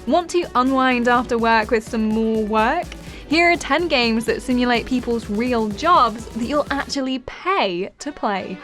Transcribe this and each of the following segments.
Want to unwind after work with some more work? Here are 10 games that simulate people's real jobs that you'll actually pay to play.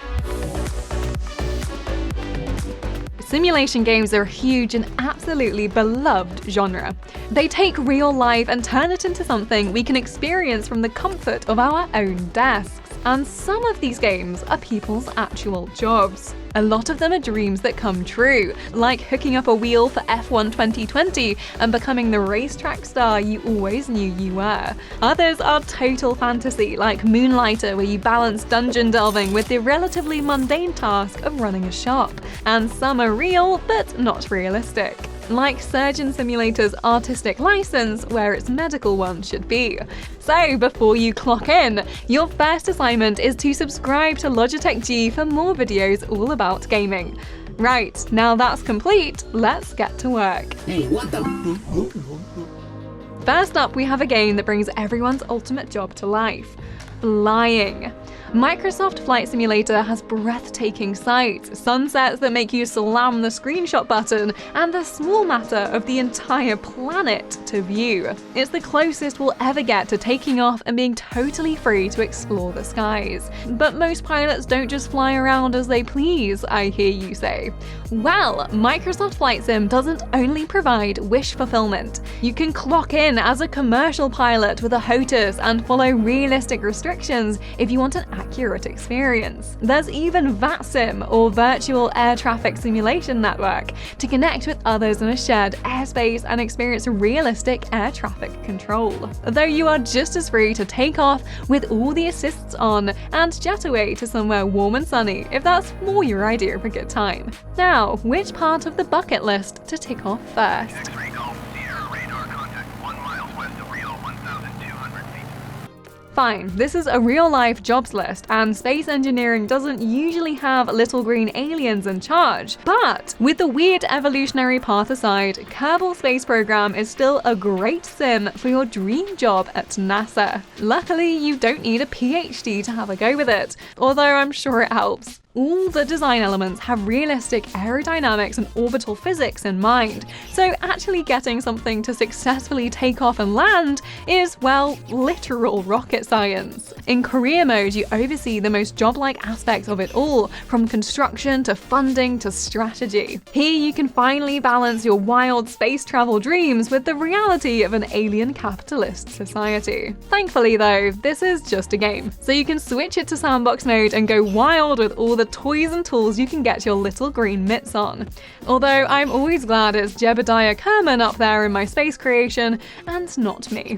Simulation games are a huge and absolutely beloved genre. They take real life and turn it into something we can experience from the comfort of our own desks. And some of these games are people's actual jobs. A lot of them are dreams that come true, like hooking up a wheel for F1 2020 and becoming the racetrack star you always knew you were. Others are total fantasy, like Moonlighter, where you balance dungeon delving with the relatively mundane task of running a shop. And some are real, but not realistic, like Surgeon Simulator's artistic license, where its medical one should be. So before you clock in, your first assignment is to subscribe to Logitech G for more videos all about gaming. Right, now that's complete, let's get to work. Hey, what the? First up, we have a game that brings everyone's ultimate job to life: flying. Microsoft Flight Simulator has breathtaking sights, sunsets that make you slam the screenshot button, and the small matter of the entire planet to view. It's the closest we'll ever get to taking off and being totally free to explore the skies. But most pilots don't just fly around as they please, I hear you say. Well, Microsoft Flight Sim doesn't only provide wish fulfillment. You can clock in as a commercial pilot with a HOTUS and follow realistic restrictions if you want an accurate experience. There's even VATSIM, or Virtual Air Traffic Simulation Network, to connect with others in a shared airspace and experience realistic air traffic control. Though you are just as free to take off with all the assists on and jet away to somewhere warm and sunny if that's more your idea of a good time. Now, which part of the bucket list to tick off first? Fine, this is a real-life jobs list, and space engineering doesn't usually have little green aliens in charge. But with the weird evolutionary path aside, Kerbal Space Program is still a great sim for your dream job at NASA. Luckily, you don't need a PhD to have a go with it, although I'm sure it helps. All the design elements have realistic aerodynamics and orbital physics in mind, so actually getting something to successfully take off and land is, well, literal rocket science. In career mode, you oversee the most job-like aspects of it all, from construction to funding to strategy. Here you can finally balance your wild space travel dreams with the reality of an alien capitalist society. Thankfully though, this is just a game, so you can switch it to sandbox mode and go wild with all the toys and tools you can get your little green mitts on. Although I'm always glad it's Jebediah Kerman up there in my space creation, and not me.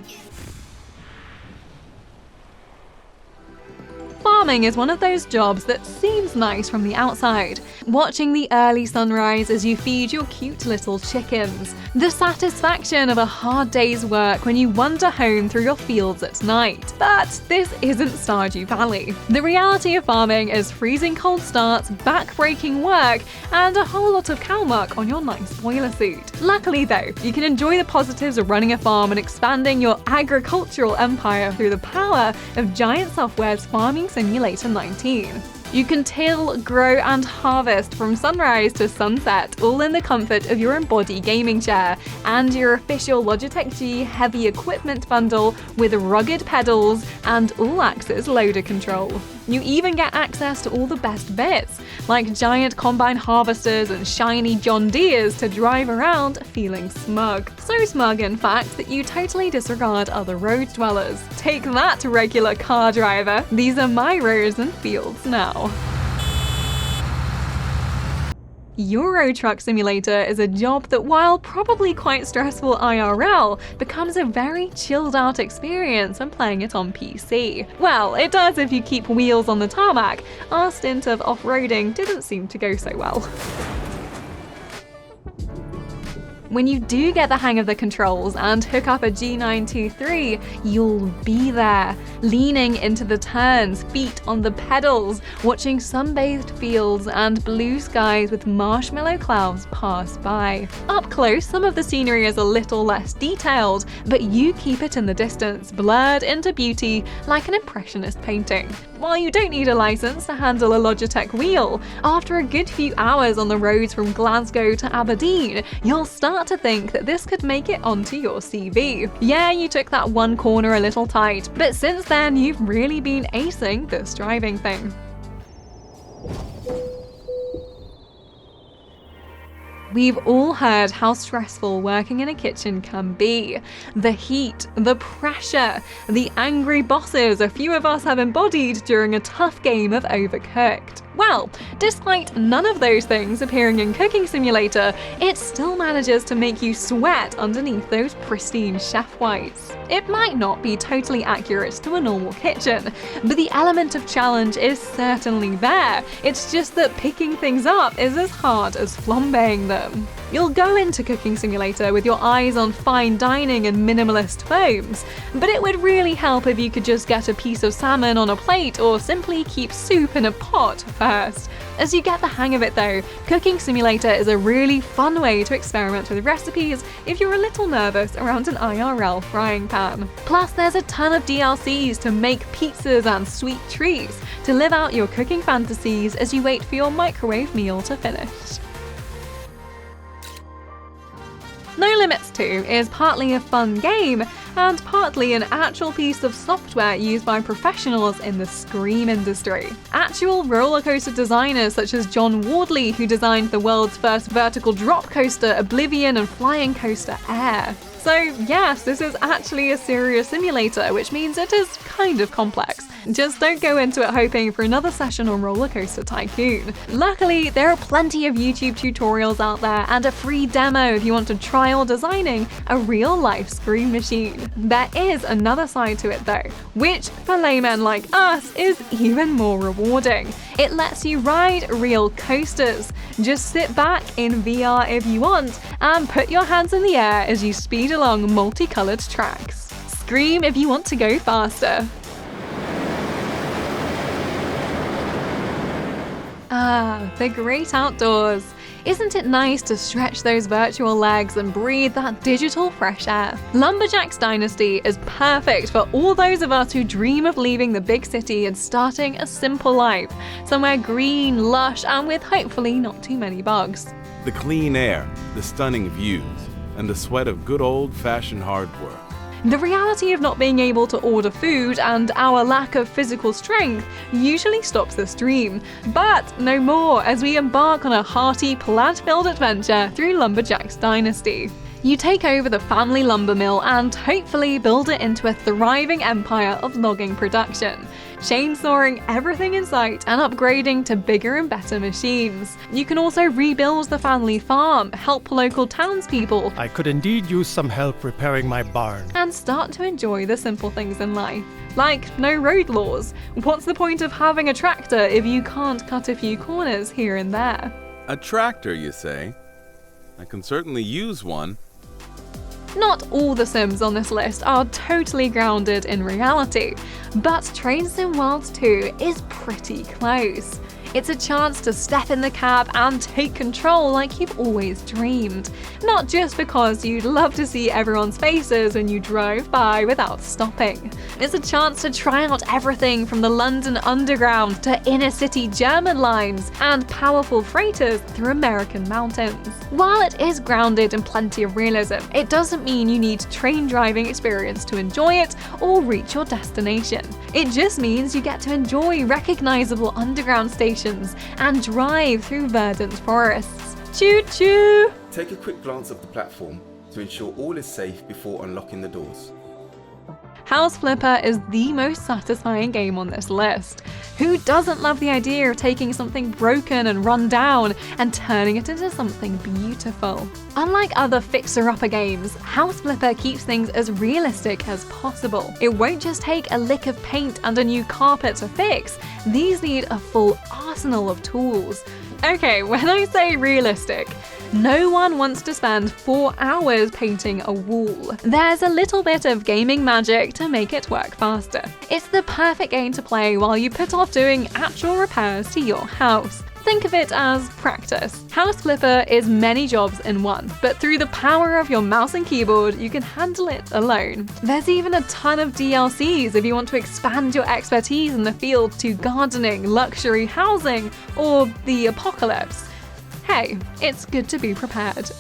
Farming is one of those jobs that seems nice from the outside. Watching the early sunrise as you feed your cute little chickens. The satisfaction of a hard day's work when you wander home through your fields at night. But this isn't Stardew Valley. The reality of farming is freezing cold starts, back-breaking work, and a whole lot of cow muck on your nice boiler suit. Luckily though, you can enjoy the positives of running a farm and expanding your agricultural empire through the power of Giant Software's Farming Simulator 19. You can till, grow, and harvest from sunrise to sunset, all in the comfort of your embodied gaming chair and your official Logitech G heavy equipment bundle with rugged pedals and all-axis loader control. You even get access to all the best bits, like giant combine harvesters and shiny John Deeres to drive around feeling smug. So smug, in fact, that you totally disregard other road dwellers. Take that, regular car driver. These are my roads and fields now. Euro Truck Simulator is a job that, while probably quite stressful IRL, becomes a very chilled out experience when playing it on PC. Well, it does if you keep wheels on the tarmac. Our stint of off-roading didn't seem to go so well. When you do get the hang of the controls and hook up a G923, you'll be there, leaning into the turns, feet on the pedals, watching sun-bathed fields and blue skies with marshmallow clouds pass by. Up close, some of the scenery is a little less detailed, but you keep it in the distance, blurred into beauty like an impressionist painting. While you don't need a license to handle a Logitech wheel, after a good few hours on the roads from Glasgow to Aberdeen, you'll start start to think that this could make it onto your CV. Yeah, you took that one corner a little tight, but since then you've really been acing this driving thing. We've all heard how stressful working in a kitchen can be. The heat, the pressure, the angry bosses a few of us have embodied during a tough game of Overcooked. Well, despite none of those things appearing in Cooking Simulator, it still manages to make you sweat underneath those pristine chef whites. It might not be totally accurate to a normal kitchen, but the element of challenge is certainly there. It's just that picking things up is as hard as flambeing them. You'll go into Cooking Simulator with your eyes on fine dining and minimalist foams, but it would really help if you could just get a piece of salmon on a plate or simply keep soup in a pot first. As you get the hang of it though, Cooking Simulator is a really fun way to experiment with recipes if you're a little nervous around an IRL frying pan. Plus there's a ton of DLCs to make pizzas and sweet treats to live out your cooking fantasies as you wait for your microwave meal to finish. NoLimits 2 is partly a fun game and partly an actual piece of software used by professionals in the Scream industry. Actual roller coaster designers such as John Wardley, who designed the world's first vertical drop coaster Oblivion and flying coaster Air. So yes, this is actually a serious simulator, which means it is kind of complex. Just don't go into it hoping for another session on Roller Coaster Tycoon. Luckily, there are plenty of YouTube tutorials out there and a free demo if you want to trial designing a real-life Scream machine. There is another side to it though, which for laymen like us is even more rewarding. It lets you ride real coasters. Just sit back in VR if you want and put your hands in the air as you speed along multicolored tracks. Scream if you want to go faster. Ah, the great outdoors. Isn't it nice to stretch those virtual legs and breathe that digital fresh air? Lumberjack's Dynasty is perfect for all those of us who dream of leaving the big city and starting a simple life, somewhere green, lush, and with hopefully not too many bugs. The clean air, the stunning views, and the sweat of good old-fashioned hard work. The reality of not being able to order food and our lack of physical strength usually stops this dream, but no more as we embark on a hearty, plant-filled adventure through Lumberjack's Dynasty. You take over the family lumber mill and hopefully build it into a thriving empire of logging production, chainsawing everything in sight and upgrading to bigger and better machines. You can also rebuild the family farm, help local townspeople. I could indeed use some help repairing my barn. And start to enjoy the simple things in life. Like no road laws. What's the point of having a tractor if you can't cut a few corners here and there? A tractor, you say? I can certainly use one. Not all the Sims on this list are totally grounded in reality, but Train Sim World 2 is pretty close. It's a chance to step in the cab and take control like you've always dreamed. Not just because you'd love to see everyone's faces when you drove by without stopping. It's a chance to try out everything from the London Underground to inner city German lines and powerful freighters through American mountains. While it is grounded in plenty of realism, it doesn't mean you need train driving experience to enjoy it or reach your destination. It just means you get to enjoy recognizable underground stations and drive through verdant forests. Choo-choo! Take a quick glance of the platform to ensure all is safe before unlocking the doors. House Flipper is the most satisfying game on this list. Who doesn't love the idea of taking something broken and run down and turning it into something beautiful? Unlike other fixer-upper games, House Flipper keeps things as realistic as possible. It won't just take a lick of paint and a new carpet to fix. These need a full arsenal of tools. Okay, when I say realistic, no one wants to spend 4 hours painting a wall. There's a little bit of gaming magic to make it work faster. It's the perfect game to play while you put off doing actual repairs to your house. Think of it as practice. House Flipper is many jobs in one, but through the power of your mouse and keyboard, you can handle it alone. There's even a ton of DLCs if you want to expand your expertise in the field to gardening, luxury housing, or the apocalypse. Hey, it's good to be prepared.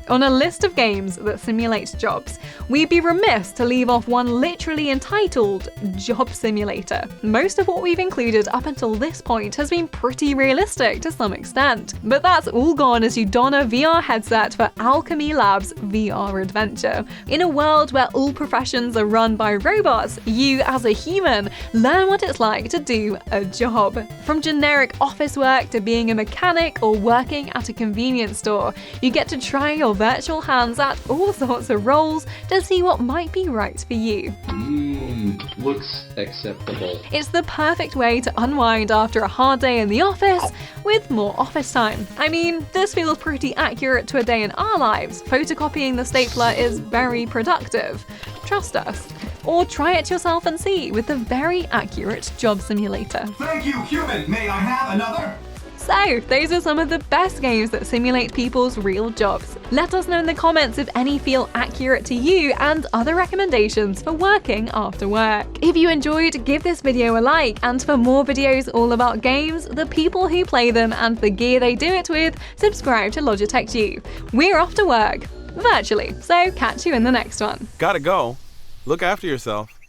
On a list of games that simulate jobs, we'd be remiss to leave off one literally entitled Job Simulator. Most of what we've included up until this point has been pretty realistic to some extent, but that's all gone as you don a VR headset for Alchemy Labs' VR adventure. In a world where all professions are run by robots, you, as a human, learn what it's like to do a job. From generic office work to being a mechanic or working at a convenience store, you get to try your virtual hands at all sorts of roles to see what might be right for you. Looks acceptable. It's the perfect way to unwind after a hard day in the office with more office time. I mean, this feels pretty accurate to a day in our lives. Photocopying the stapler is very productive. Trust us. Or try it yourself and see with the very accurate Job Simulator. Thank you, human. May I have another? So, those are some of the best games that simulate people's real jobs. Let us know in the comments if any feel accurate to you and other recommendations for working after work. If you enjoyed, give this video a like, and for more videos all about games, the people who play them, and the gear they do it with, subscribe to Logitech G. We're off to work, virtually, so catch you in the next one. Gotta go. Look after yourself.